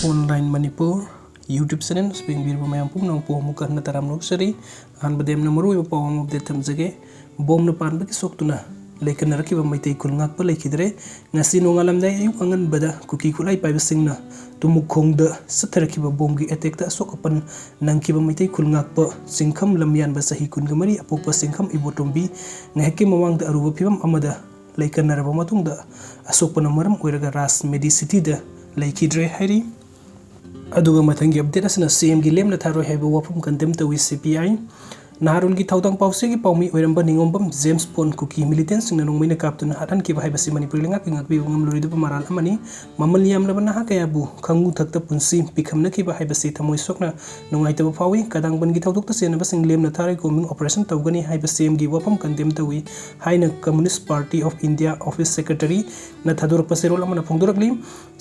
Online Manipur YouTube channel स्पेंग ma'am पुनः पोम कहना तराम नौसरी अहमदेम मरु पावम अपडेट थमजगे बोम न पान की सोक्तुना लेकिन रखी मैतई खुलप लेखिद्रे नोंगालमद अयुक अंगनबद कुकी खुलाई पाइबसिंगना तुमुखोंद सत्थरखिब बोम की एटेक असोक अपन नंखिब मैतई खुलप सिंखम लमयानब सही कुनगमरी अपोप सिंखम इबोटोंबी नहकी मवांग अरुब फिवम अमद लेकनरब मतुंग असोकपन मरम ओइरगा राज मेडिसिटी लेखिद्रे हैरी अदुगा मथंगी अपडेट असना सीएम की लेमना थारो हैबो वफम कंटेम तवी सीपीआई नारुल की थौदंग पाउसे की पाउमी ओइरंब निंगोंबम जेम्स पोन कुकी मिलिटेंट सिंगना नोंमैना कापतुना हाथन की बाहायबसी मणिपुर लेंगा पिंगाक बिबंगम लोरिदब माराल अमनी ममल यामलब नाहा कयाबु खंगु थक्ता पुंसी पिखमना की बाहायबसी थमोय सोकना नोंगाइतब फावी कदांगबन की थौदोक सेनब सिंग लेमना थारै कोमिंग ऑपरेशन तौगनी हाइब सीएम की वफम कंटेम तवी हाइना Communist Party of India office secretary न थादोरप सेरोल अमना फोंदोरकली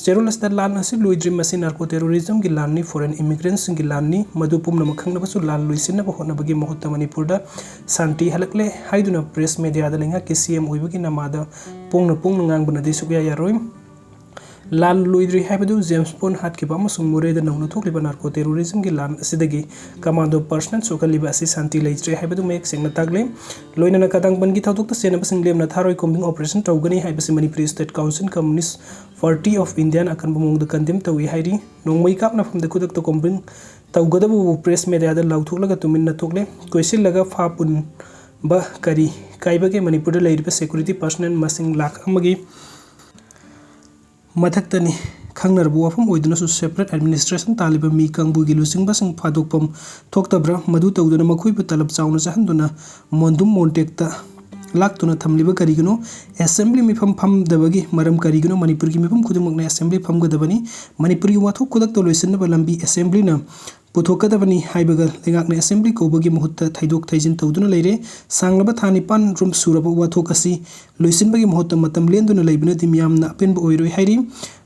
सेरोल असदा लान असी लुइद्रिम मसी नार्को टेररिज्म की लाननी फॉरेन इमिग्रेंट्स की लाननी मधु पुमनम खंगनबसु लान लुइसिनब होनबगी महत्ता मणिपुर शांति हलकले हाइदुना प्रेस मीडिया लेंगा के सीएम ओइबगी नमाद पोंग पोंग ngangbनदि सुकया यारोय लाल लुइद्रि हाइबदु जेम्स पोन हाटकिबा अमसुंग मुरेद नौना थोकलिबा नार्को टेररिज्म की लान असिदगी कमांडो पर्सनल सोकलिबा असि शांति लेइत्रे हाइबदु मेक सेंगना तागले लोइनना कदांगबन की थौदोक सेनब सिंग लेमना थारोय कोम्बिंग ऑपरेशन तौगनी हाइबसि Manipur state council Communist Party of India अकन बमोंग कंडेम तवी हाइरी नोंमै कापना फमद खुदक तो कोम्बिंग तौगदबु प्रेस मीडिया लौथोलगा तुमिन्ना थोकले कोइसिलगा फापुन ब करी काइबगे मणिपुर लेरिबा सिक्योरिटी पर्सनल मसिंग लाख अमगी मथक्तनी खंगनरबु वफम ओइदुनसु सेपरेट एडमिनिस्ट्रेशन तालिबा मी कंगबुगी लुसिंगबसिंग फादोकपम थोक्तब्रा मधु तौदुना मखुइबु तलब चाउना चाहंदुना मोंदुम मोन्टेक्ता लाक्तुना थमलिबा करिगनो असेंबली मिफम फमदबगी मरम करिगनो मणिपुर की मिफम खुदुमकना असेंबली फमगदबनी मणिपुर की वाथोक खुदक तो लोइसिनबा लंबी असेंबली न पुथोकदबनी हाइबगा लेगाकने असेंबली कोबगी मुहूर्त थैदोक थैजिन तौदुना लेरे सांगलबा थानिपान रूम सुरबा वाथोक असि लोइसिनबगी मुहूर्त मतम लेंदुना लेबिनदि मियामना अपेनबा ओइरोय हाइरि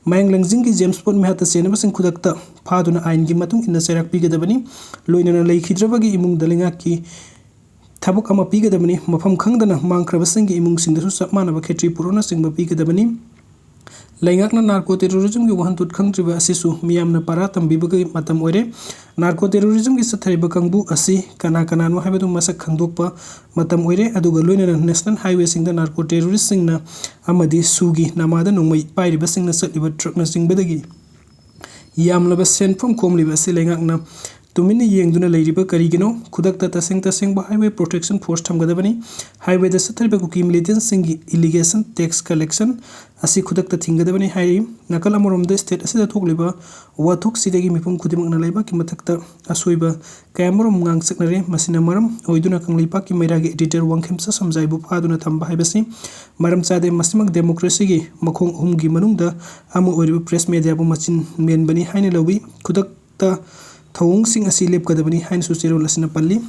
मायंग लंजिंग की जेम्स पोन मेहत सेनबसिंग खुदकता फादुना आइन की मतुंग इन्ना चैराक पिगदबनी लोइनना लेखिद्रबगी इमुंग दलेंगा की थबक अमा पिगदबनी मफम खंगदना मांगख्रबसिंग की इमुंग सिंगदसु सपमानब खेत्री पुरोना सिंगबा पिगदबनी लेंगाकना नार्को टेररिज्म की वहंतुत खंगत्रिबा असिसु मियामना पारा तंबिबगी मतम ओइरे नार्को टेररिज्म की सथरिबा कंगबु असि कना कनानो हाइबदु मसक खंगदोकपा मतम ओइरे अदुगा लोइनना नेशनल हाईवे सिंगदा नार्को टेररिस्ट सिंगना अमदि सुगी नमादा नोंमै पाइरिबा सिंगना सतलिबा ट्रकना सिंगबदगी यामलबा सेनफम कोमलिबा असि लेंगाकना तुमिन येंगदुना लेरिबा करिगिनो खुदकता तसेंग हाईवे प्रोटेक्शन फोर्स थमगदबनी हाईवे द सथरिबा कुकी मिलिटेंट सिंगी इलिगेशन टैक्स कलेक्शन असि खुदकता थिंगदबनी हाइरि नकल अमरोमद स्टेट असिदा थोकलिबा वाथोक सिदगी मिफम खुदिमकना लेबा की मथकता असोइबा कैमरोम ngang मसिना मरम ओइदुना कंगलिपा की मैरागी एडिटर वांखेमसा समजाइबु फादुना थंबा हाइबसि मरम चादे मसिमक डेमोक्रेसी की मखोंग अहुमगी मनुंगदा अमु ओइरिबा प्रेस मीडिया बु मचिन मेनबनी हाइने लौबी खुदकता थौंग सिंग असि लेपकदबनी हाइन सुचेरो लसना पल्ली।